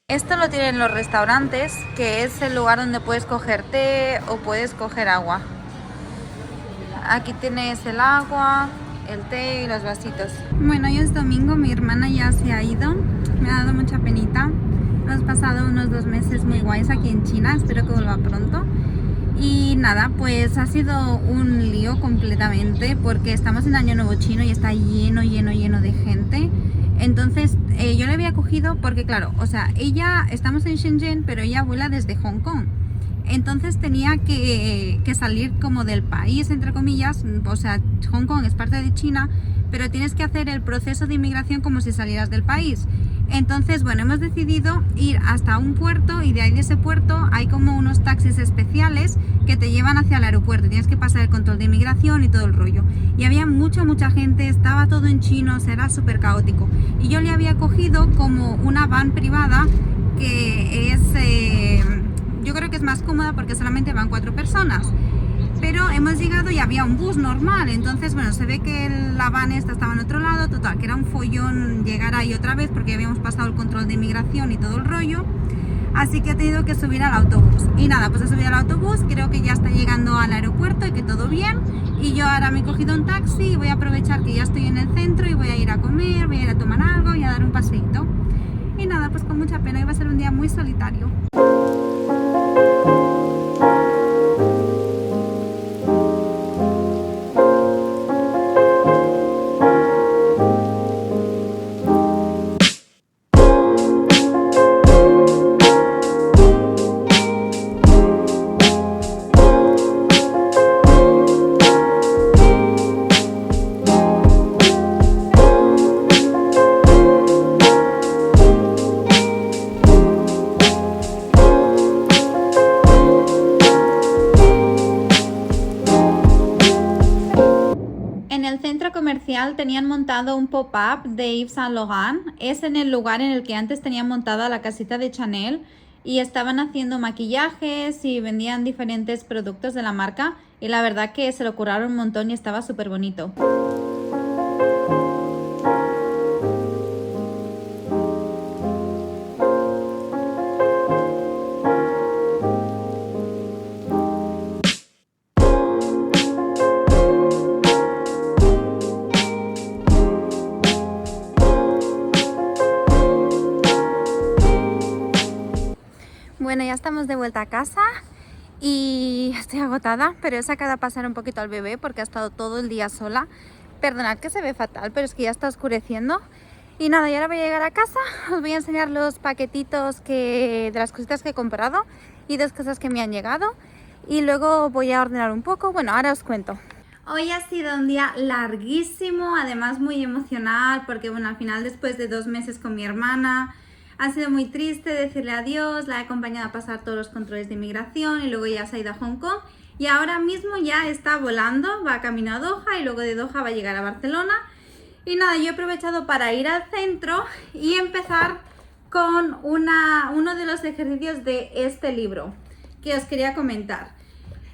Esto lo tienen los restaurantes, que es el lugar donde puedes coger té o puedes coger agua. Aquí tienes el agua, el té y los vasitos. Bueno, hoy es domingo, mi hermana ya se ha ido. Me ha dado mucha penita. Hemos pasado unos 2 meses muy guays aquí en China, espero que vuelva pronto. Y nada, pues ha sido un lío completamente porque estamos en Año Nuevo Chino y está lleno de gente. Entonces yo le había cogido porque claro, o sea, estamos en Shenzhen, pero ella vuela desde Hong Kong. Entonces tenía que salir como del país, entre comillas. O sea, Hong Kong es parte de China, pero tienes que hacer el proceso de inmigración como si salieras del país. Entonces, bueno, hemos decidido ir hasta un puerto y de ahí de ese puerto hay como unos taxis especiales que te llevan hacia el aeropuerto. Tienes que pasar el control de inmigración y todo el rollo. Y había mucha gente, estaba todo en chino, o sea, era súper caótico. Y yo le había cogido como una van privada que es... yo creo que es más cómoda porque solamente van 4 personas. Pero hemos llegado y había un bus normal, entonces bueno, se ve que la van esta estaba en otro lado, total, que era un follón llegar ahí otra vez porque habíamos pasado el control de inmigración y todo el rollo. Así que he tenido que subir al autobús. Y nada, pues he subido al autobús, creo que ya está llegando al aeropuerto y que todo bien. Y yo ahora me he cogido un taxi y voy a aprovechar que ya estoy en el centro y voy a ir a comer, voy a ir a tomar algo y a dar un paseíto. Y nada, pues con mucha pena, iba a ser un día muy solitario. En el centro comercial tenían montado un pop-up de Yves Saint Laurent. Es en el lugar en el que antes tenían montada la casita de Chanel y estaban haciendo maquillajes y vendían diferentes productos de la marca y la verdad que se lo curraron un montón y estaba súper bonito. Bueno, ya estamos de vuelta a casa y estoy agotada, pero he sacado a pasar un poquito al bebé porque ha estado todo el día sola. Perdonad que se ve fatal, pero es que ya está oscureciendo. Y nada, y ahora voy a llegar a casa, os voy a enseñar los paquetitos de las cositas que he comprado y 2 cosas que me han llegado. Y luego voy a ordenar un poco, bueno, ahora os cuento. Hoy ha sido un día larguísimo, además muy emocional, porque bueno, al final después de 2 meses con mi hermana, ha sido muy triste decirle adiós, la he acompañado a pasar todos los controles de inmigración y luego ya se ha ido a Hong Kong y ahora mismo ya está volando, va camino a Doha y luego de Doha va a llegar a Barcelona. Y nada, yo he aprovechado para ir al centro y empezar con uno de los ejercicios de este libro que os quería comentar.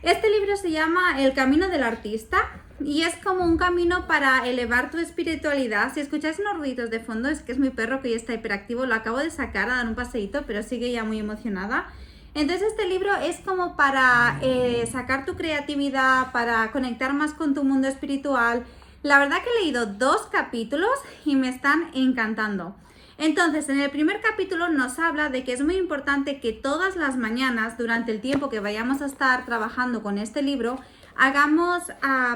Este libro se llama El Camino del Artista y es como un camino para elevar tu espiritualidad. Si escucháis unos ruidos de fondo, es que es mi perro que ya está hiperactivo. Lo acabo de sacar a dar un paseíto, pero sigue ya muy emocionada. Entonces este libro es como para sacar tu creatividad, para conectar más con tu mundo espiritual. La verdad que he leído 2 capítulos y me están encantando. Entonces, en el primer capítulo nos habla de que es muy importante que todas las mañanas, durante el tiempo que vayamos a estar trabajando con este libro, hagamos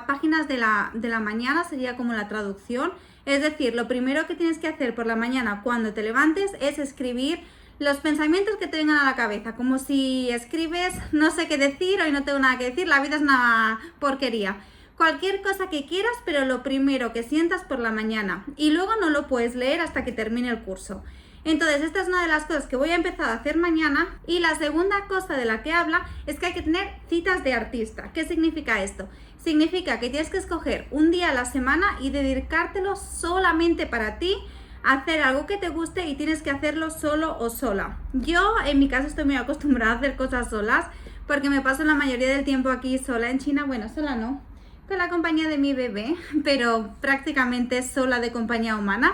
páginas de la mañana, sería como la traducción. Es decir, lo primero que tienes que hacer por la mañana cuando te levantes es escribir los pensamientos que te vengan a la cabeza, como si escribes no sé qué decir, hoy no tengo nada que decir, la vida es una porquería. Cualquier cosa que quieras, pero lo primero que sientas por la mañana y luego no lo puedes leer hasta que termine el curso. Entonces esta es una de las cosas que voy a empezar a hacer mañana. Y la segunda cosa de la que habla es que hay que tener citas de artista. ¿Qué significa esto? Significa que tienes que escoger un día a la semana y dedicártelo solamente para ti, hacer algo que te guste y tienes que hacerlo solo o sola. Yo en mi caso estoy muy acostumbrada a hacer cosas solas porque me paso la mayoría del tiempo aquí sola en China. Bueno, sola no, con la compañía de mi bebé, pero prácticamente sola de compañía humana.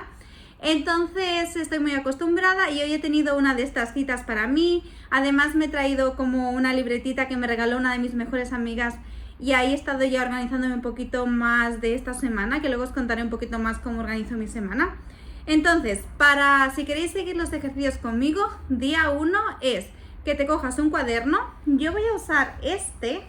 Entonces estoy muy acostumbrada y hoy he tenido una de estas citas para mí. Además me he traído como una libretita que me regaló una de mis mejores amigas y ahí he estado ya organizándome un poquito más de esta semana, que luego os contaré un poquito más cómo organizo mi semana. Entonces, si queréis seguir los ejercicios conmigo, día 1 es que te cojas un cuaderno. Yo voy a usar este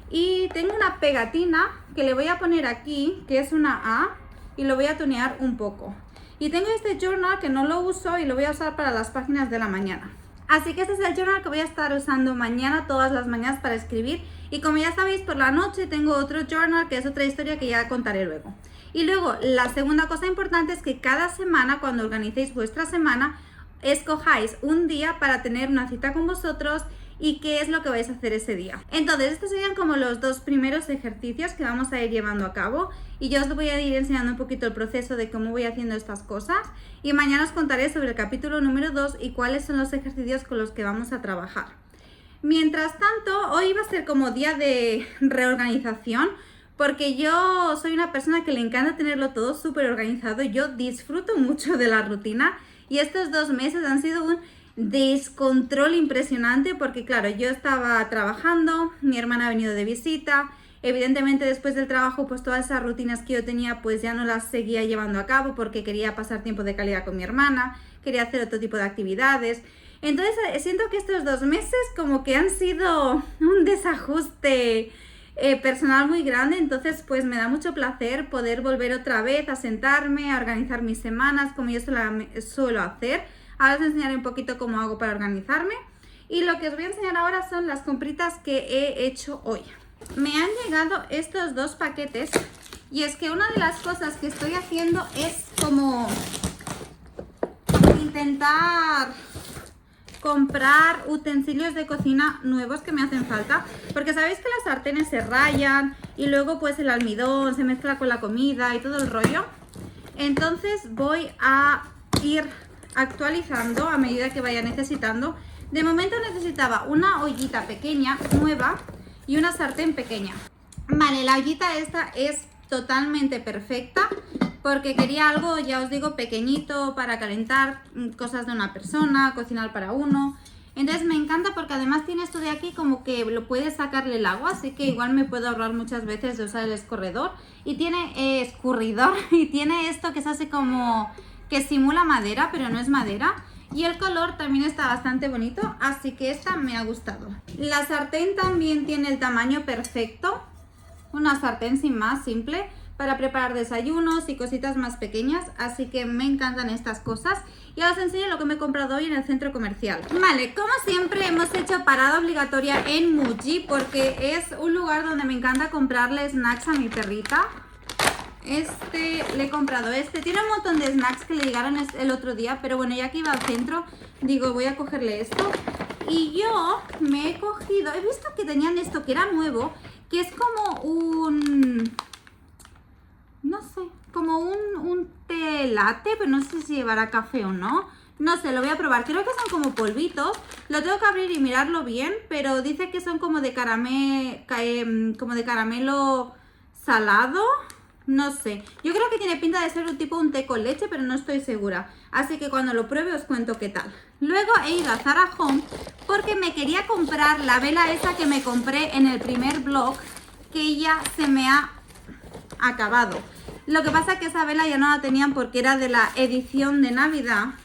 y tengo una pegatina que le voy a poner aquí, que es una A, y lo voy a tunear un poco. Y tengo este journal que no lo uso y lo voy a usar para las páginas de la mañana. Así que este es el journal que voy a estar usando mañana, todas las mañanas para escribir. Y como ya sabéis, por la noche tengo otro journal que es otra historia que ya contaré luego. Y luego, la segunda cosa importante es que cada semana, cuando organicéis vuestra semana, escojáis un día para tener una cita con vosotros y qué es lo que vais a hacer ese día. Entonces, estos serían como los dos primeros ejercicios que vamos a ir llevando a cabo y yo os voy a ir enseñando un poquito el proceso de cómo voy haciendo estas cosas y mañana os contaré sobre el capítulo número 2 y cuáles son los ejercicios con los que vamos a trabajar. Mientras tanto, hoy va a ser como día de reorganización porque yo soy una persona que le encanta tenerlo todo súper organizado. Yo disfruto mucho de la rutina y estos 2 meses han sido un descontrol impresionante porque claro, yo estaba trabajando, mi hermana ha venido de visita, evidentemente después del trabajo pues todas esas rutinas que yo tenía pues ya no las seguía llevando a cabo porque quería pasar tiempo de calidad con mi hermana, quería hacer otro tipo de actividades. Entonces siento que estos 2 meses como que han sido un desajuste personal muy grande, entonces pues me da mucho placer poder volver otra vez a sentarme, a organizar mis semanas como yo suelo hacer. Ahora os enseñaré un poquito cómo hago para organizarme y lo que os voy a enseñar ahora son las compritas que he hecho hoy. Me han llegado estos 2 paquetes y es que una de las cosas que estoy haciendo es como intentar comprar utensilios de cocina nuevos que me hacen falta, porque sabéis que las sartenes se rayan y luego pues el almidón se mezcla con la comida y todo el rollo. Entonces voy a ir actualizando a medida que vaya necesitando. De momento necesitaba una ollita pequeña, nueva, y una sartén pequeña. Vale, la ollita esta es totalmente perfecta porque quería algo, ya os digo, pequeñito para calentar cosas de una persona, cocinar para uno. Entonces me encanta porque además tiene esto de aquí como que lo puedes sacarle el agua, así que igual me puedo ahorrar muchas veces de usar el escorredor. Y tiene escurridor y tiene esto que es así como que simula madera, pero no es madera. Y el color también está bastante bonito, así que esta me ha gustado. La sartén también tiene el tamaño perfecto. Una sartén sin más, simple, para preparar desayunos y cositas más pequeñas, así que me encantan estas cosas. Y ahora os enseño lo que me he comprado hoy en el centro comercial. Vale, como siempre hemos hecho parada obligatoria en Muji porque es un lugar donde me encanta comprarle snacks a mi perrita. Le he comprado tiene un montón de snacks que le llegaron el otro día, pero bueno, ya que iba al centro, digo, voy a cogerle esto. Y yo me he cogido, he visto que tenían esto que era nuevo, que es como no sé, como un té latte, pero no sé si llevará café o no. No sé, lo voy a probar. Creo que son como polvitos. Lo tengo que abrir y mirarlo bien, pero dice que son como de caramelo salado. No sé, yo creo que tiene pinta de ser un tipo un té con leche, pero no estoy segura. Así que cuando lo pruebe os cuento qué tal. Luego he ido a Zara Home porque me quería comprar la vela esa que me compré en el primer vlog, que ya se me ha acabado. Lo que pasa es que esa vela ya no la tenían porque era de la edición de Navidad.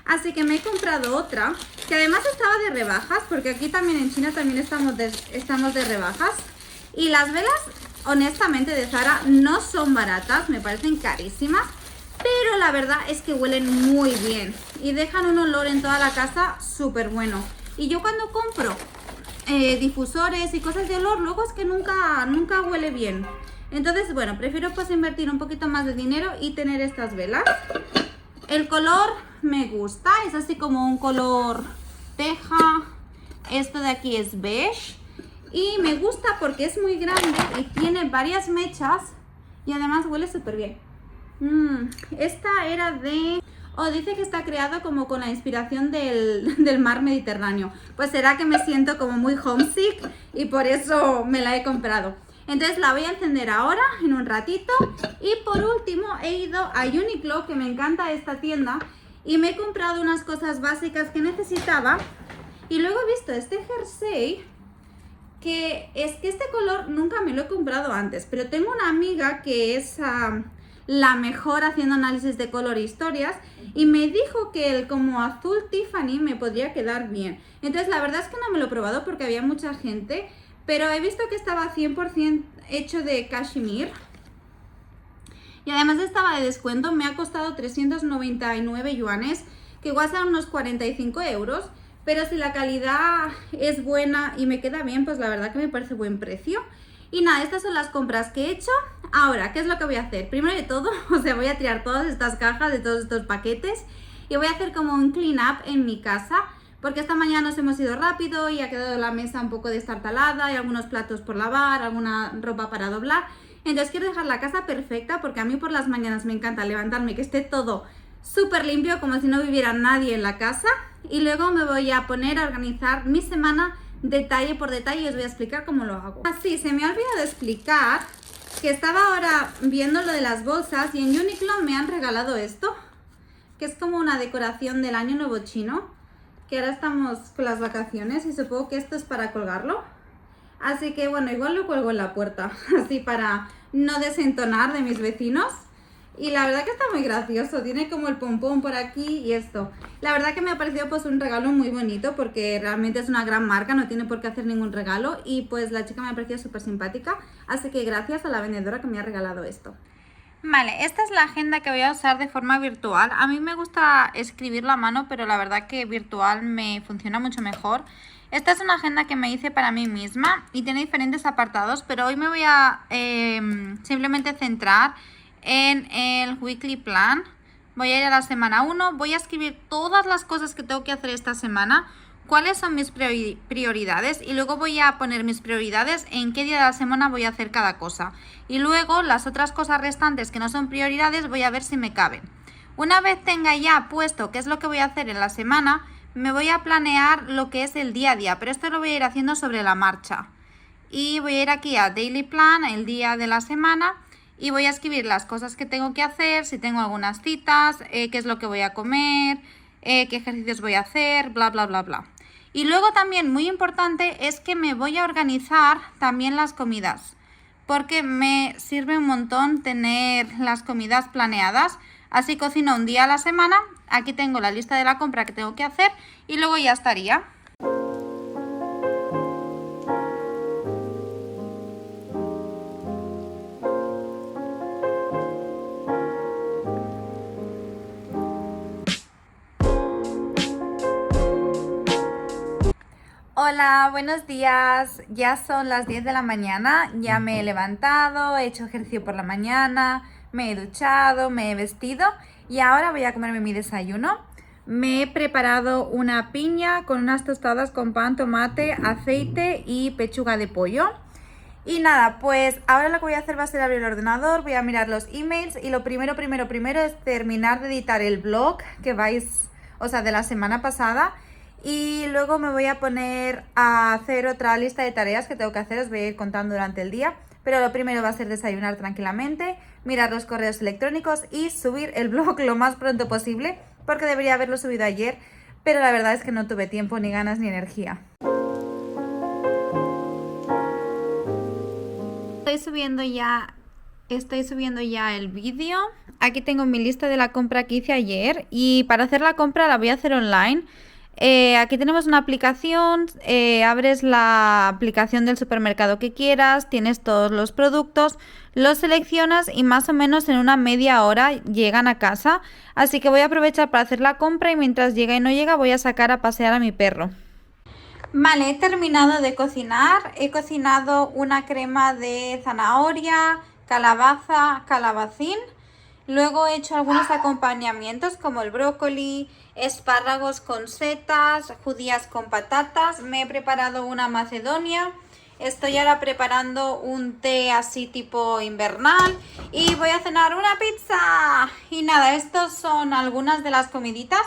Así que me he comprado otra, que además estaba de rebajas, porque aquí también en China también estamos de rebajas. Y las velas, honestamente, de Zara no son baratas, me parecen carísimas, pero la verdad es que huelen muy bien y dejan un olor en toda la casa súper bueno. Y yo cuando compro difusores y cosas de olor, luego es que nunca huele bien. Entonces, bueno, prefiero pues invertir un poquito más de dinero y tener estas velas. El color me gusta, es así como un color teja. Esto de aquí es beige. Y me gusta porque es muy grande y tiene varias mechas y además huele súper bien. Esta era de... dice que está creado como con la inspiración del mar Mediterráneo. Pues será que me siento como muy homesick y por eso me la he comprado. Entonces la voy a encender ahora, en un ratito. Y por último he ido a Uniqlo, que me encanta esta tienda, y me he comprado unas cosas básicas que necesitaba. Y luego he visto este jersey, que es que este color nunca me lo he comprado antes, pero tengo una amiga que es la mejor haciendo análisis de color e historias, y me dijo que el como azul Tiffany me podría quedar bien. Entonces la verdad es que no me lo he probado porque había mucha gente, pero he visto que estaba 100% hecho de cashmere y además estaba de descuento. Me ha costado 399 yuanes, que igual son unos 45 euros, pero si la calidad es buena y me queda bien, pues la verdad que me parece buen precio. Y nada, estas son las compras que he hecho. Ahora, ¿qué es lo que voy a hacer? Primero de todo, voy a tirar todas estas cajas de todos estos paquetes y voy a hacer como un clean up en mi casa, porque esta mañana nos hemos ido rápido y ha quedado la mesa un poco destartalada y algunos platos por lavar, alguna ropa para doblar. Entonces quiero dejar la casa perfecta, porque a mí por las mañanas me encanta levantarme y que esté todo súper limpio, como si no viviera nadie en la casa. Y luego me voy a poner a organizar mi semana detalle por detalle y os voy a explicar cómo lo hago. Así, se me ha olvidado explicar que estaba ahora viendo lo de las bolsas y en Uniqlo me han regalado esto, que es como una decoración del año nuevo chino, que ahora estamos con las vacaciones y supongo que esto es para colgarlo. Así que bueno, igual lo cuelgo en la puerta, así para no desentonar de mis vecinos. Y la verdad que está muy gracioso, tiene como el pompón por aquí y esto. La verdad que me ha parecido pues un regalo muy bonito, porque realmente es una gran marca, no tiene por qué hacer ningún regalo. Y pues la chica me ha parecido súper simpática, así que gracias a la vendedora que me ha regalado esto. Vale, esta es la agenda que voy a usar de forma virtual. A mí me gusta escribirlo a mano, pero la verdad que virtual me funciona mucho mejor. Esta es una agenda que me hice para mí misma y tiene diferentes apartados, pero hoy me voy a simplemente centrar en el weekly plan. Voy a ir a la semana 1, voy a escribir todas las cosas que tengo que hacer esta semana, cuáles son mis prioridades, y luego voy a poner mis prioridades en qué día de la semana voy a hacer cada cosa. Y luego las otras cosas restantes que no son prioridades voy a ver si me caben. Una vez tenga ya puesto qué es lo que voy a hacer en la semana, me voy a planear lo que es el día a día, pero esto lo voy a ir haciendo sobre la marcha. Y voy a ir aquí a Daily Plan, el día de la semana, y voy a escribir las cosas que tengo que hacer, si tengo algunas citas, qué es lo que voy a comer, qué ejercicios voy a hacer, bla, bla, bla, bla. Y luego también, muy importante, es que me voy a organizar también las comidas, porque me sirve un montón tener las comidas planeadas. Así cocino un día a la semana, aquí tengo la lista de la compra que tengo que hacer y luego ya estaría. Hola, buenos días. Ya son las 10 de la mañana, ya me he levantado, he hecho ejercicio por la mañana, me he duchado, me he vestido y ahora voy a comerme mi desayuno. Me he preparado una piña con unas tostadas con pan, tomate, aceite y pechuga de pollo. Y nada, pues ahora lo que voy a hacer va a ser abrir el ordenador, voy a mirar los emails y lo primero es terminar de editar el blog que vais, o sea, de la semana pasada. Y luego me voy a poner a hacer otra lista de tareas que tengo que hacer, os voy a ir contando durante el día. Pero lo primero va a ser desayunar tranquilamente, mirar los correos electrónicos y subir el blog lo más pronto posible, porque debería haberlo subido ayer, pero la verdad es que no tuve tiempo, ni ganas, ni energía. Estoy subiendo ya el vídeo. Aquí tengo mi lista de la compra que hice ayer y para hacer la compra la voy a hacer online. Aquí tenemos una aplicación, abres la aplicación del supermercado que quieras, tienes todos los productos, los seleccionas y más o menos en una media hora llegan a casa. Así que voy a aprovechar para hacer la compra y mientras llega y no llega voy a sacar a pasear a mi perro. Vale, he terminado de cocinar. He cocinado una crema de zanahoria, calabaza, calabacín. Luego he hecho algunos acompañamientos como el brócoli, espárragos con setas, judías con patatas. Me he preparado una macedonia. Estoy ahora preparando un té así tipo invernal. Y voy a cenar una pizza. Y nada, estos son algunas de las comiditas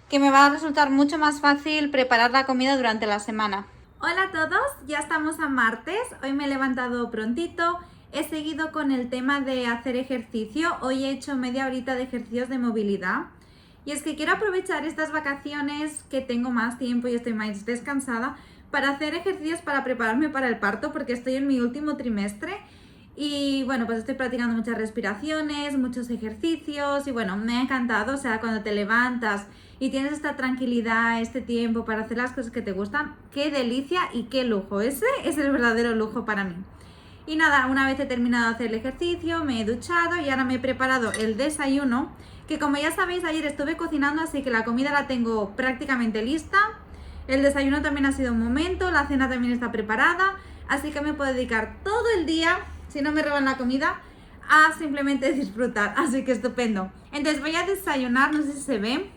que me va a resultar mucho más fácil preparar la comida durante la semana. Hola a todos, ya estamos a martes, hoy me he levantado prontito, he seguido con el tema de hacer ejercicio, hoy he hecho media horita de ejercicios de movilidad y es que quiero aprovechar estas vacaciones que tengo más tiempo y estoy más descansada para hacer ejercicios para prepararme para el parto porque estoy en mi último trimestre y bueno, pues estoy practicando muchas respiraciones, muchos ejercicios y bueno, me ha encantado, o sea, cuando te levantas y tienes esta tranquilidad, este tiempo para hacer las cosas que te gustan, qué delicia y qué lujo, ese es el verdadero lujo para mí. Y nada, una vez he terminado de hacer el ejercicio, me he duchado y ahora me he preparado el desayuno, que como ya sabéis ayer estuve cocinando, así que la comida la tengo prácticamente lista. El desayuno también ha sido un momento, la cena también está preparada, así que me puedo dedicar todo el día, si no me roban la comida, a simplemente disfrutar, así que estupendo. Entonces voy a desayunar, no sé si se ve,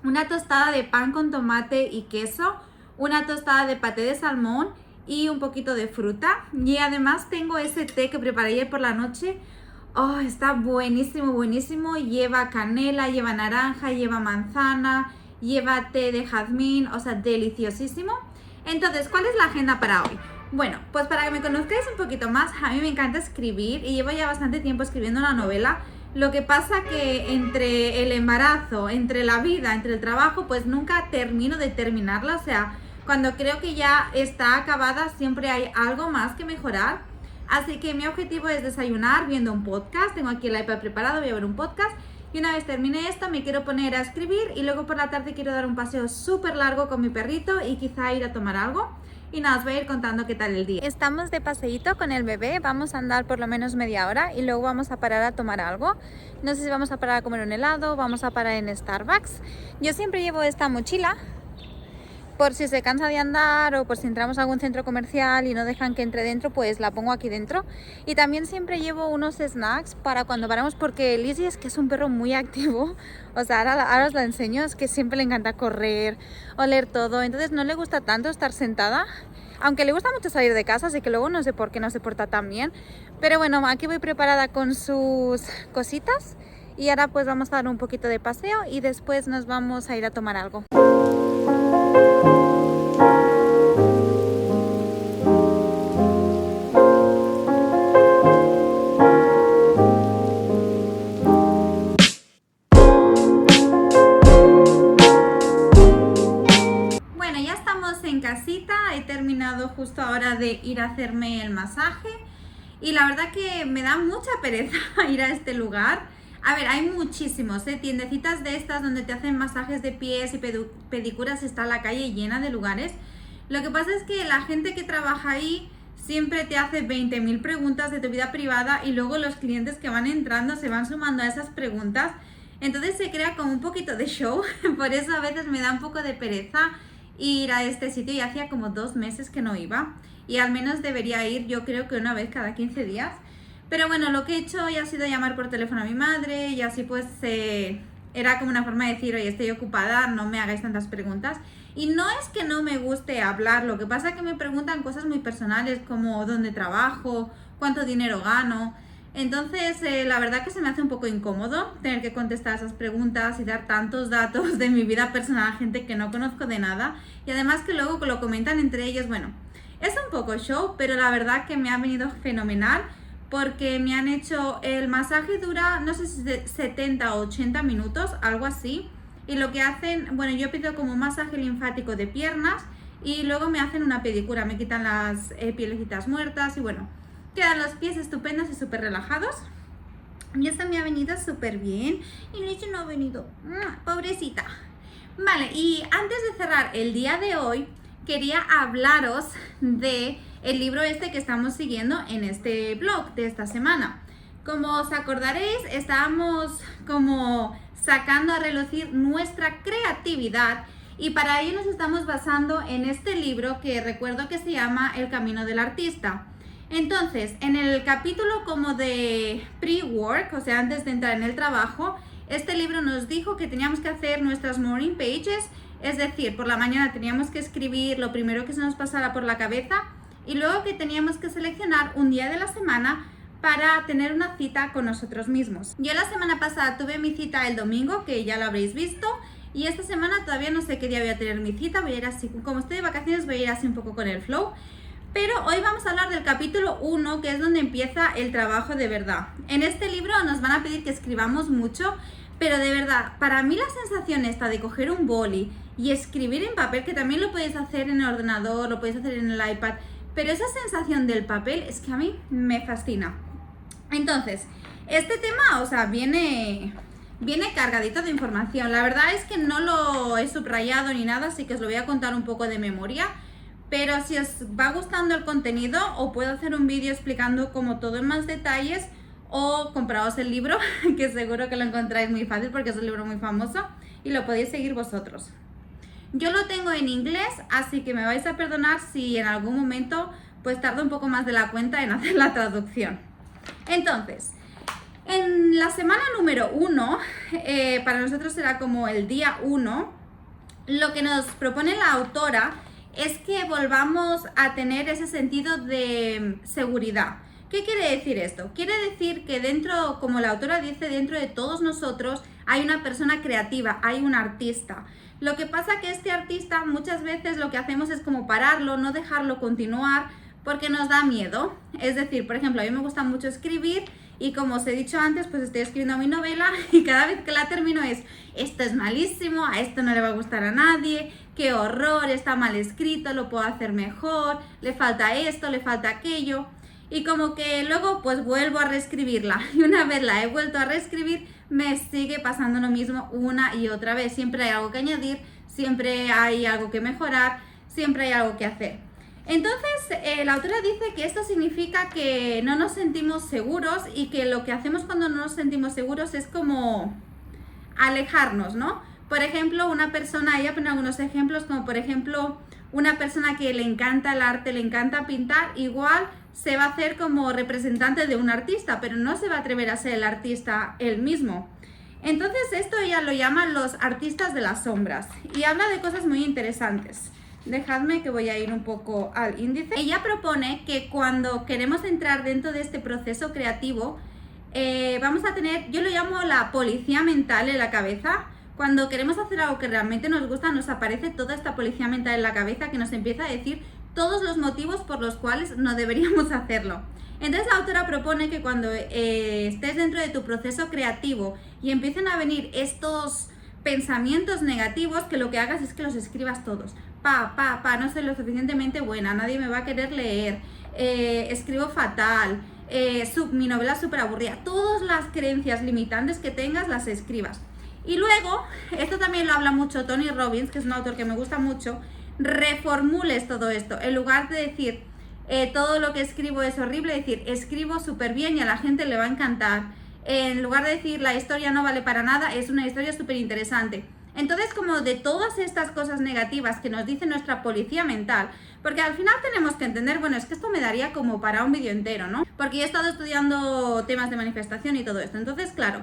una tostada de pan con tomate y queso, una tostada de paté de salmón y un poquito de fruta. Y además tengo ese té que preparé ayer por la noche. Oh, está buenísimo, buenísimo. Lleva canela, lleva naranja, lleva manzana, lleva té de jazmín, o sea, deliciosísimo. Entonces, ¿cuál es la agenda para hoy? Bueno, pues para que me conozcáis un poquito más, a mí me encanta escribir y llevo ya bastante tiempo escribiendo una novela. Lo que pasa que entre el embarazo, entre la vida, entre el trabajo, pues nunca termino de terminarla. O sea, cuando creo que ya está acabada, siempre hay algo más que mejorar. Así que mi objetivo es desayunar viendo un podcast. Tengo aquí el iPad preparado, voy a ver un podcast. Y una vez termine esto, me quiero poner a escribir y luego por la tarde quiero dar un paseo súper largo con mi perrito y quizá ir a tomar algo. Y nada, os voy a ir contando qué tal el día. Estamos de paseíto con el bebé, vamos a andar por lo menos media hora y luego vamos a parar a tomar algo. No sé si vamos a parar a comer un helado, vamos a parar en Starbucks. Yo siempre llevo esta mochila por si se cansa de andar o por si entramos a algún centro comercial y no dejan que entre dentro, pues la pongo aquí dentro. Y también siempre llevo unos snacks para cuando paramos porque Lizzie es que es un perro muy activo. O sea, ahora os la enseño, es que siempre le encanta correr, oler todo. Entonces no le gusta tanto estar sentada, aunque le gusta mucho salir de casa, así que luego no sé por qué no se porta tan bien. Pero bueno, aquí voy preparada con sus cositas y ahora pues vamos a dar un poquito de paseo y después nos vamos a ir a tomar algo. Bueno, ya estamos en casita, he terminado justo ahora de ir a hacerme el masaje y la verdad que me da mucha pereza ir a este lugar. A ver, hay muchísimos, tiendecitas de estas donde te hacen masajes de pies y pedicuras, está la calle llena de lugares. Lo que pasa es que la gente que trabaja ahí siempre te hace 20.000 preguntas de tu vida privada y luego los clientes que van entrando se van sumando a esas preguntas. Entonces se crea como un poquito de show, por eso a veces me da un poco de pereza ir a este sitio y hacía como 2 meses que no iba y al menos debería ir, yo creo que una vez cada 15 días. Pero bueno, lo que he hecho hoy ha sido llamar por teléfono a mi madre y así pues era como una forma de decir, oye, estoy ocupada, no me hagáis tantas preguntas. Y no es que no me guste hablar, lo que pasa es que me preguntan cosas muy personales como dónde trabajo, cuánto dinero gano. Entonces, la verdad que se me hace un poco incómodo tener que contestar esas preguntas y dar tantos datos de mi vida personal a gente que no conozco de nada. Y además que luego lo comentan entre ellos, bueno, es un poco show, pero la verdad que me ha venido fenomenal. Porque me han hecho, el masaje dura, no sé si de 70 o 80 minutos, algo así. Y lo que hacen, bueno, yo pido como un masaje linfático de piernas y luego me hacen una pedicura, me quitan las pielecitas muertas y bueno, quedan los pies estupendos y súper relajados. Y esto me ha venido súper bien y Luigi no ha venido, pobrecita. Vale, y antes de cerrar el día de hoy, quería hablaros de el libro este que estamos siguiendo en este blog de esta semana. Como os acordaréis, estábamos como sacando a relucir nuestra creatividad y para ello nos estamos basando en este libro que recuerdo que se llama El Camino del Artista. Entonces, en el capítulo como de pre-work, o sea, antes de entrar en el trabajo, este libro nos dijo que teníamos que hacer nuestras morning pages, es decir, por la mañana teníamos que escribir lo primero que se nos pasara por la cabeza y luego que teníamos que seleccionar un día de la semana para tener una cita con nosotros mismos. Yo la semana pasada tuve mi cita el domingo, que ya lo habréis visto, Y esta semana todavía no sé qué día voy a tener mi cita, voy a ir así, como estoy de vacaciones voy a ir así un poco con el flow. Pero hoy vamos a hablar del capítulo 1, que es donde empieza el trabajo de verdad. En este libro nos van a pedir que escribamos mucho, pero de verdad, para mí la sensación esta de coger un boli y escribir en papel, que también lo podéis hacer en el ordenador, lo podéis hacer en el iPad, pero esa sensación del papel es que a mí me fascina. Entonces, este tema, o sea, viene cargadito de información. La verdad es que no lo he subrayado ni nada, así que os lo voy a contar un poco de memoria. Pero si os va gustando el contenido, o puedo hacer un vídeo explicando como todo en más detalles, o compraos el libro, que seguro que lo encontráis muy fácil porque es un libro muy famoso y lo podéis seguir vosotros. Yo lo tengo en inglés, así que me vais a perdonar si en algún momento pues tardo un poco más de la cuenta en hacer la traducción. Entonces, en la semana número 1, para nosotros será como el día 1, lo que nos propone la autora es que volvamos a tener ese sentido de seguridad. ¿Qué quiere decir esto? Quiere decir que dentro, como la autora dice, dentro de todos nosotros hay una persona creativa, hay un artista. Lo que pasa que este artista muchas veces lo que hacemos es como pararlo, no dejarlo continuar porque nos da miedo. Es decir, por ejemplo, a mí me gusta mucho escribir y como os he dicho antes, pues estoy escribiendo mi novela y cada vez que la termino esto es malísimo, a esto no le va a gustar a nadie, qué horror, está mal escrito, lo puedo hacer mejor, le falta esto, le falta aquello. Y como que luego pues vuelvo a reescribirla y una vez la he vuelto a reescribir me sigue pasando lo mismo una y otra vez. Siempre hay algo que añadir, siempre hay algo que mejorar, siempre hay algo que hacer. Entonces la autora dice que esto significa que no nos sentimos seguros y que lo que hacemos cuando no nos sentimos seguros es como alejarnos, ¿no? Por ejemplo, una persona, ella pone algunos ejemplos, como por ejemplo una persona que le encanta el arte, le encanta pintar, igual se va a hacer como representante de un artista, pero no se va a atrever a ser el artista él mismo. Entonces esto ella lo llama los artistas de las sombras y habla de cosas muy interesantes. Dejadme que voy a ir un poco al índice. Ella propone que cuando queremos entrar dentro de este proceso creativo, vamos a tener, yo lo llamo la policía mental en la cabeza. Cuando queremos hacer algo que realmente nos gusta, nos aparece toda esta policía mental en la cabeza que nos empieza a decir todos los motivos por los cuales no deberíamos hacerlo. Entonces la autora propone que cuando estés dentro de tu proceso creativo y empiecen a venir estos pensamientos negativos, que lo que hagas es que los escribas todos. No soy lo suficientemente buena, nadie me va a querer leer, escribo fatal, mi novela es súper aburrida. Todas las creencias limitantes que tengas las escribas. Y luego, esto también lo habla mucho Tony Robbins, que es un autor que me gusta mucho, reformules todo esto. En lugar de decir, todo lo que escribo es horrible, decir, escribo súper bien y a la gente le va a encantar. En lugar de decir, la historia no vale para nada, es una historia súper interesante. Entonces, como de todas estas cosas negativas que nos dice nuestra policía mental, porque al final tenemos que entender, bueno, es que esto me daría como para un vídeo entero, ¿no? Porque he estado estudiando temas de manifestación y todo esto. Entonces, claro,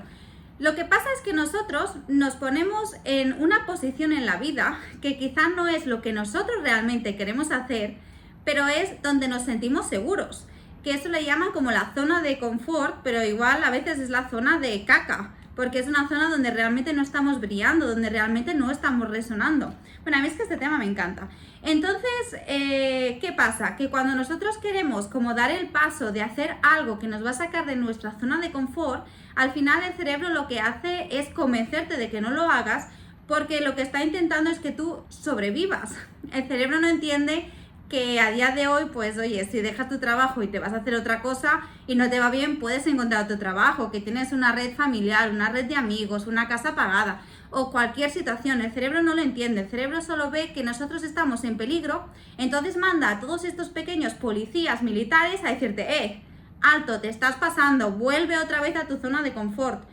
lo que pasa es que nosotros nos ponemos en una posición en la vida que quizá no es lo que nosotros realmente queremos hacer, pero es donde nos sentimos seguros, que eso le llaman como la zona de confort, pero igual a veces es la zona de caca, porque es una zona donde realmente no estamos brillando, donde realmente no estamos resonando. Bueno, a mí es que este tema me encanta. Entonces, ¿qué pasa? Que cuando nosotros queremos como dar el paso de hacer algo que nos va a sacar de nuestra zona de confort, al final el cerebro lo que hace es convencerte de que no lo hagas, porque lo que está intentando es que tú sobrevivas. El cerebro no entiende que a día de hoy, pues oye, si dejas tu trabajo y te vas a hacer otra cosa y no te va bien, puedes encontrar otro trabajo, que tienes una red familiar, una red de amigos, una casa pagada o cualquier situación. El cerebro no lo entiende, el cerebro solo ve que nosotros estamos en peligro, entonces manda a todos estos pequeños policías militares a decirte, alto, te estás pasando, vuelve otra vez a tu zona de confort.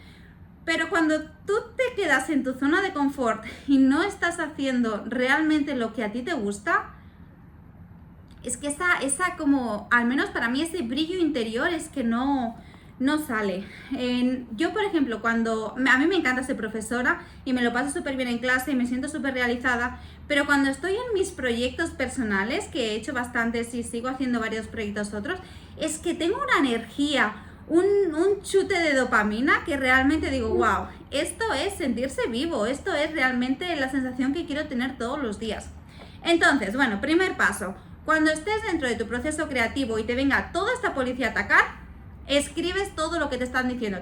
Pero cuando tú te quedas en tu zona de confort y no estás haciendo realmente lo que a ti te gusta, es que esa como, al menos para mí, ese brillo interior es que no sale. Yo, por ejemplo, cuando a mí me encanta ser profesora y me lo paso súper bien en clase y me siento súper realizada, pero cuando estoy en mis proyectos personales, que he hecho bastantes y sigo haciendo varios proyectos otros, es que tengo una energía, un chute de dopamina que realmente digo, wow, esto es sentirse vivo, esto es realmente la sensación que quiero tener todos los días. Entonces, bueno, primer paso, cuando estés dentro de tu proceso creativo y te venga toda esta policía a atacar, escribes todo lo que te están diciendo,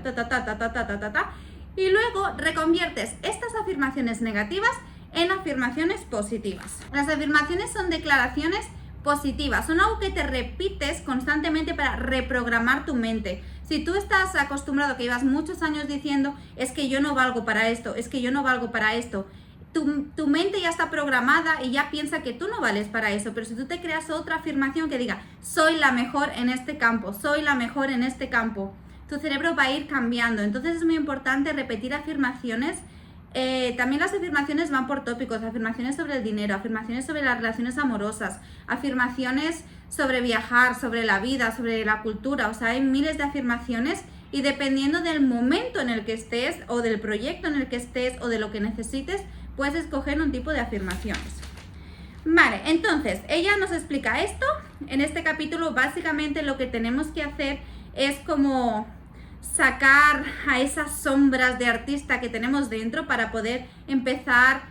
y luego reconviertes estas afirmaciones negativas en afirmaciones positivas. Las afirmaciones son declaraciones positivas, son algo que te repites constantemente para reprogramar tu mente. Si tú estás acostumbrado, que llevas muchos años diciendo, es que yo no valgo para esto, es que yo no valgo para esto, tu mente ya está programada y ya piensa que tú no vales para eso. Pero si tú te creas otra afirmación que diga, soy la mejor en este campo, soy la mejor en este campo, tu cerebro va a ir cambiando. Entonces es muy importante repetir afirmaciones. También las afirmaciones van por tópicos, afirmaciones sobre el dinero, afirmaciones sobre las relaciones amorosas, afirmaciones sobre viajar, sobre la vida, sobre la cultura. O sea, hay miles de afirmaciones y dependiendo del momento en el que estés o del proyecto en el que estés o de lo que necesites, puedes escoger un tipo de afirmaciones. Vale, entonces ella nos explica esto. En este capítulo básicamente lo que tenemos que hacer es como sacar a esas sombras de artista que tenemos dentro para poder empezar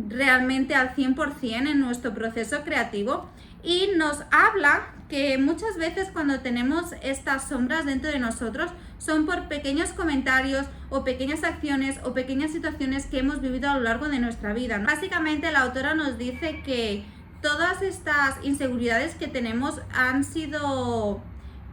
realmente al 100% en nuestro proceso creativo. Y nos habla que muchas veces cuando tenemos estas sombras dentro de nosotros son por pequeños comentarios o pequeñas acciones o pequeñas situaciones que hemos vivido a lo largo de nuestra vida, ¿no? Básicamente la autora nos dice que todas estas inseguridades que tenemos han sido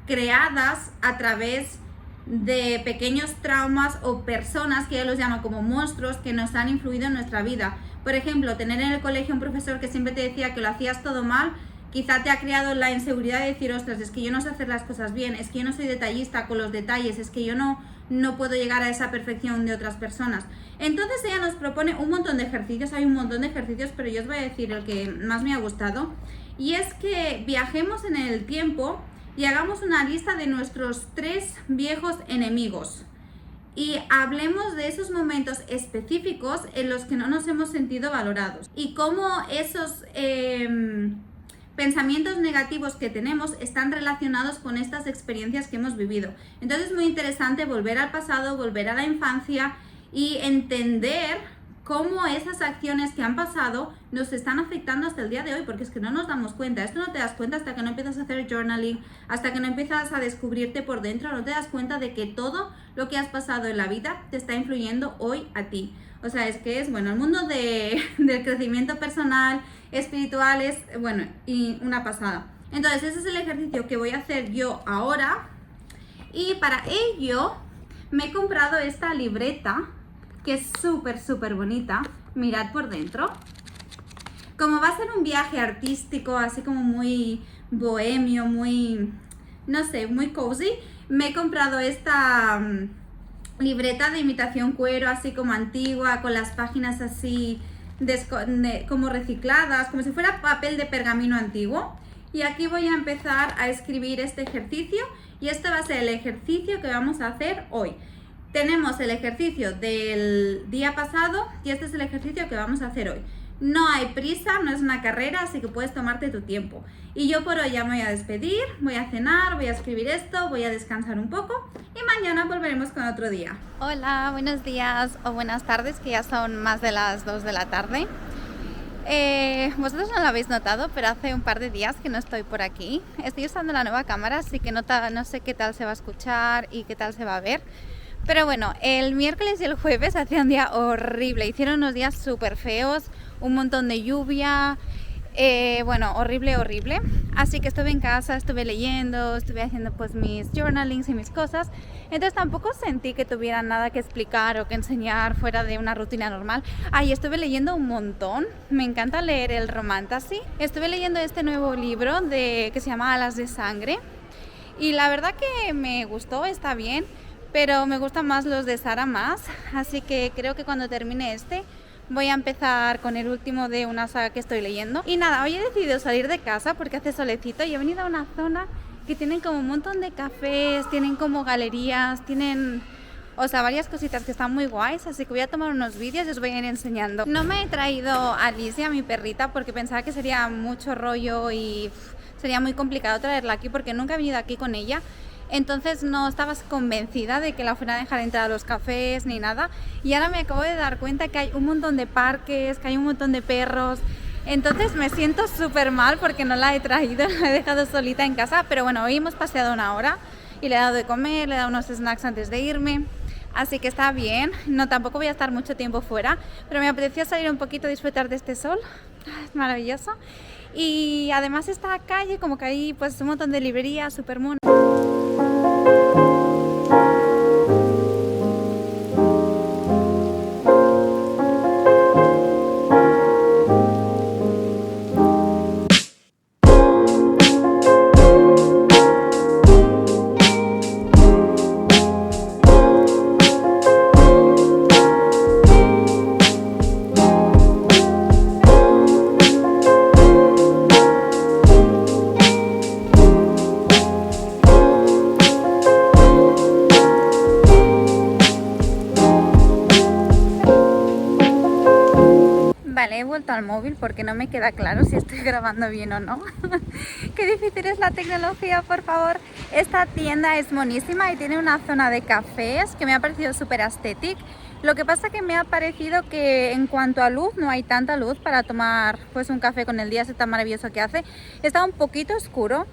creadas a través de pequeños traumas o personas que ella los llama como monstruos que nos han influido en nuestra vida. Por ejemplo, tener en el colegio un profesor que siempre te decía que lo hacías todo mal, quizá te ha creado la inseguridad de decir, ostras, es que yo no sé hacer las cosas bien, es que yo no soy detallista con los detalles, es que yo no puedo llegar a esa perfección de otras personas. Entonces ella nos propone un montón de ejercicios, hay un montón de ejercicios, pero yo os voy a decir el que más me ha gustado, y es que viajemos en el tiempo y hagamos una lista de nuestros 3 viejos enemigos. Y hablemos de esos momentos específicos en los que no nos hemos sentido valorados. Y cómo esos pensamientos negativos que tenemos están relacionados con estas experiencias que hemos vivido. Entonces es muy interesante volver al pasado, volver a la infancia y entender cómo esas acciones que han pasado nos están afectando hasta el día de hoy, porque es que no nos damos cuenta. Esto no te das cuenta hasta que no empiezas a hacer journaling, hasta que no empiezas a descubrirte por dentro, no te das cuenta de que todo lo que has pasado en la vida te está influyendo hoy a ti. O sea, es que es, bueno, el mundo del crecimiento personal, espiritual es, bueno, y una pasada. Entonces, ese es el ejercicio que voy a hacer yo ahora. Y para ello, me he comprado esta libreta, que es súper bonita. Mirad por dentro. Como va a ser un viaje artístico, así como muy bohemio, muy, no sé, muy cozy, me he comprado esta libreta de imitación cuero, así como antigua, con las páginas así como recicladas, como si fuera papel de pergamino antiguo. Y aquí voy a empezar a escribir este ejercicio, y este va a ser el ejercicio que vamos a hacer hoy. Tenemos el ejercicio del día pasado y este es el ejercicio que vamos a hacer hoy. No hay prisa, no es una carrera, así que puedes tomarte tu tiempo. Y yo por hoy ya me voy a despedir, voy a cenar, voy a escribir esto, voy a descansar un poco y mañana volveremos con otro día. Hola, buenos días o buenas tardes, que ya son más de las 2 de la tarde. Vosotros no lo habéis notado, pero hace un par de días que no estoy por aquí. Estoy usando la nueva cámara, así que no sé qué tal se va a escuchar y qué tal se va a ver. Pero bueno, el miércoles y el jueves hacía un día horrible, hicieron unos días súper feos, un montón de lluvia, bueno, horrible. Así que estuve en casa, estuve leyendo, estuve haciendo pues mis journalings y mis cosas. Entonces tampoco sentí que tuviera nada que explicar o que enseñar fuera de una rutina normal. Estuve leyendo un montón, me encanta leer el romantasy. Estuve leyendo este nuevo libro que se llama Alas de Sangre. Y la verdad que me gustó, está bien. Pero me gustan más los de Sarah Maas, así que creo que cuando termine voy a empezar con el último de una saga que estoy leyendo. Y nada, hoy he decidido salir de casa porque hace solecito y he venido a una zona que tienen como un montón de cafés, tienen como galerías, tienen, o sea, varias cositas que están muy guays, así que voy a tomar unos vídeos y os voy a ir enseñando. No me he traído a Alicia, mi perrita, porque pensaba que sería mucho rollo y sería muy complicado traerla aquí porque nunca he venido aquí con ella. entonces no estabas convencida de que la fuera a dejar entrar a los cafés ni nada, y ahora me acabo de dar cuenta que hay un montón de parques, que hay un montón de perros, entonces me siento súper mal porque no la he traído, la he dejado solita en casa, pero bueno, hoy hemos paseado una hora y le he dado de comer, le he dado unos snacks antes de irme, así que está bien. No, tampoco voy a estar mucho tiempo fuera, pero me apetecía salir un poquito a disfrutar de este sol, es maravilloso. Y además esta calle, como que hay pues un montón de librerías, súper mono. Vale, he vuelto al móvil porque no me queda claro si estoy grabando bien o no. Qué difícil es la tecnología, por favor. Esta tienda es monísima y tiene una zona de cafés que me ha parecido súper estética. Lo que pasa que me ha parecido que en cuanto a luz no hay tanta luz para tomar pues un café con el día ese tan maravilloso que hace. Está un poquito oscuro.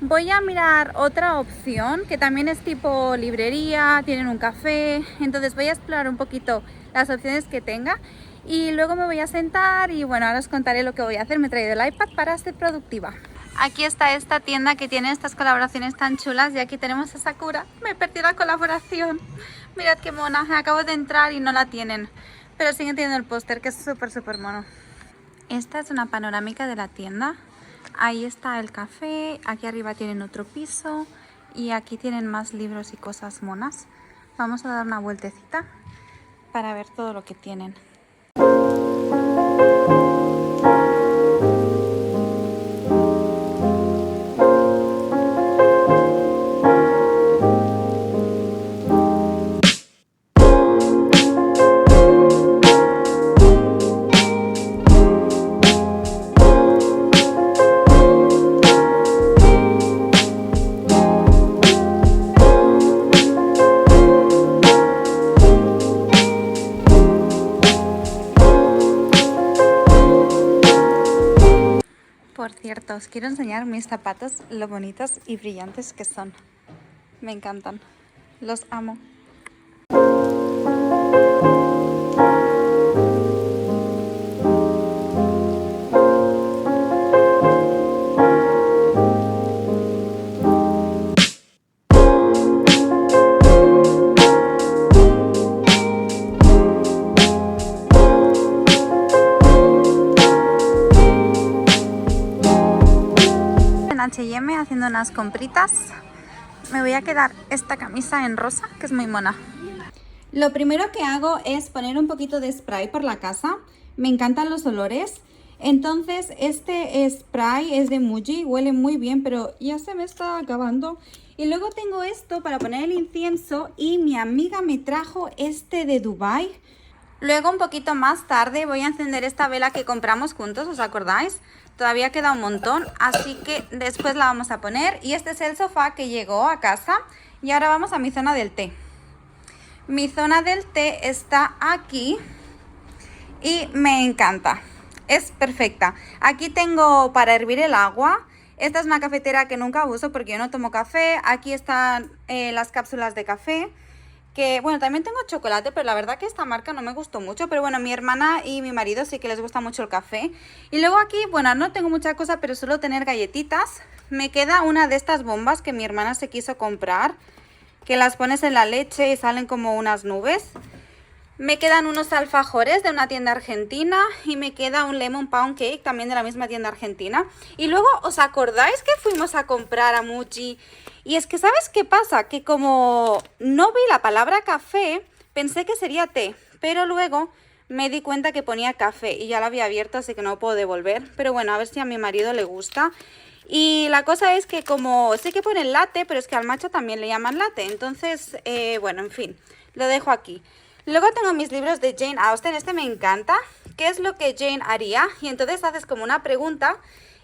Voy a mirar otra opción que también es tipo librería, tienen un café, entonces voy a explorar un poquito las opciones que tenga y luego me voy a sentar y bueno, ahora os contaré lo que voy a hacer. Me he traído el iPad para ser productiva. Aquí está esta tienda que tiene estas colaboraciones tan chulas y aquí tenemos a Sakura. Me perdí la colaboración. Mirad qué mona, acabo de entrar y no la tienen, pero siguen teniendo el póster que es súper mono. Esta es una panorámica de la tienda. Ahí está el café, aquí arriba tienen otro piso y aquí tienen más libros y cosas monas. Vamos a dar una vueltecita para ver todo lo que tienen. Por cierto, os quiero enseñar mis zapatos, lo bonitos y brillantes que son. Me encantan. Los amo. H&M haciendo unas compritas. Me voy a quedar esta camisa en rosa, que es muy mona. Lo primero que hago es poner un poquito de spray por la casa. Me encantan los olores. Entonces este spray es de Muji, huele muy bien, pero ya se me está acabando. Y luego tengo esto para poner el incienso y mi amiga me trajo este de Dubai. Luego un poquito más tarde voy a encender esta vela que compramos juntos, ¿os acordáis? Todavía queda un montón, así que después la vamos a poner. Y este es el sofá que llegó a casa. Y ahora vamos a mi zona del té. Mi zona del té está aquí y me encanta. Es perfecta. Aquí tengo para hervir el agua. Esta es una cafetera que nunca uso porque yo no tomo café. Aquí están las cápsulas de café. Que bueno, también tengo chocolate, pero la verdad que esta marca no me gustó mucho. Pero bueno, mi hermana y mi marido sí que les gusta mucho el café. Y luego aquí, bueno, no tengo mucha cosa, pero suelo tener galletitas. Me queda una de estas bombas que mi hermana se quiso comprar, que las pones en la leche y salen como unas nubes. Me quedan unos alfajores de una tienda argentina y me queda un lemon pound cake también de la misma tienda argentina. Y luego, ¿os acordáis que fuimos a comprar a Muji? Y es que, ¿sabes qué pasa? Que como no vi la palabra café, pensé que sería té, pero luego me di cuenta que ponía café y ya la había abierto, así que no puedo devolver. Pero bueno, a ver si a mi marido le gusta. Y la cosa es que como sé que pone latte, pero es que al matcha también le llaman latte. Entonces, bueno, en fin, lo dejo aquí. Luego tengo mis libros de Jane Austen. Este me encanta. ¿Qué es lo que Jane haría? Y entonces haces como una pregunta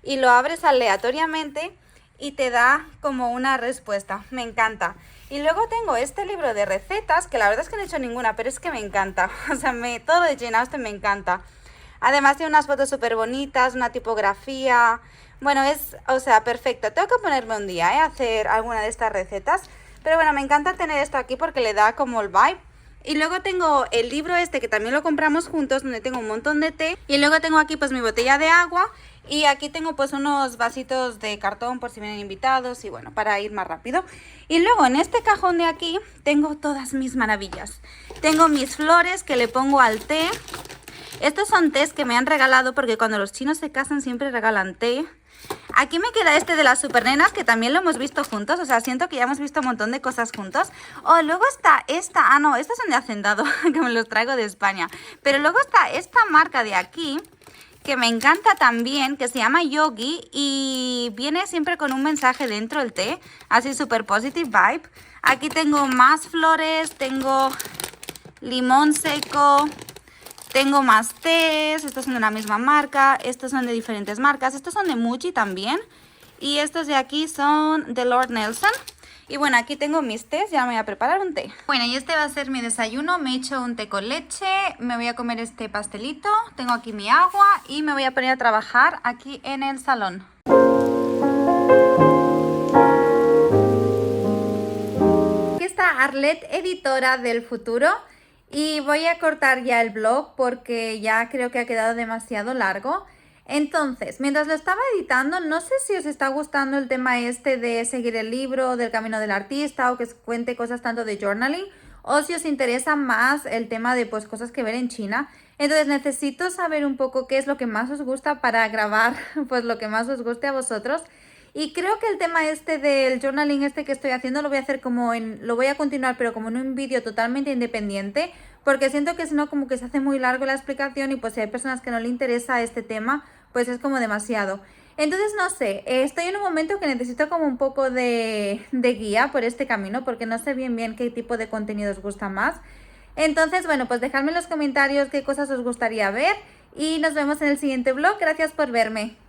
y lo abres aleatoriamente y te da como una respuesta. Me encanta. Y luego tengo este libro de recetas, que la verdad es que no he hecho ninguna, pero es que me encanta. O sea, todo lo de Jane Austen me encanta. Además tiene unas fotos súper bonitas, una tipografía. Bueno, o sea, perfecto. Tengo que ponerme un día, a hacer alguna de estas recetas. Pero bueno, me encanta tener esto aquí porque le da como el vibe. Y luego tengo el libro este que también lo compramos juntos, donde tengo un montón de té. Y luego tengo aquí pues mi botella de agua. Y aquí tengo pues unos vasitos de cartón por si vienen invitados y bueno, para ir más rápido. Y luego en este cajón de aquí tengo todas mis maravillas. Tengo mis flores que le pongo al té. Estos son tés que me han regalado porque cuando los chinos se casan siempre regalan té. Aquí me queda este de las supernenas, que también lo hemos visto juntos. O sea, siento que ya hemos visto un montón de cosas juntos. Oh, luego está esta. Ah, no, estas son de Hacendado, que me los traigo de España. Pero luego está esta marca de aquí, que me encanta también, que se llama Yogi. Y viene siempre con un mensaje dentro el té. Así súper positive vibe. Aquí tengo más flores, tengo limón seco. Tengo más tés, estos son de la misma marca, estos son de diferentes marcas, estos son de Muji también. Y estos de aquí son de Lord Nelson. Y bueno, aquí tengo mis tés, ya me voy a preparar un té. Bueno, y este va a ser mi desayuno, me he hecho un té con leche, me voy a comer este pastelito, tengo aquí mi agua y me voy a poner a trabajar aquí en el salón. Aquí está Arlette, editora del futuro. Y voy a cortar ya el vlog porque ya creo que ha quedado demasiado largo. Entonces, mientras lo estaba editando, no sé si os está gustando el tema este de seguir el libro, del camino del artista o que os cuente cosas tanto de journaling, o si os interesa más el tema de pues cosas que ver en China. Entonces necesito saber un poco qué es lo que más os gusta para grabar pues lo que más os guste a vosotros. Y creo que el tema este del journaling este que estoy haciendo lo voy a hacer lo voy a continuar pero como en un vídeo totalmente independiente, porque siento que si no como que se hace muy largo la explicación y pues si hay personas que no le interesa este tema, pues es como demasiado. Entonces no sé, estoy en un momento que necesito como un poco de guía por este camino, porque no sé bien qué tipo de contenido os gusta más. Entonces bueno, pues dejadme en los comentarios qué cosas os gustaría ver y nos vemos en el siguiente vlog. Gracias por verme.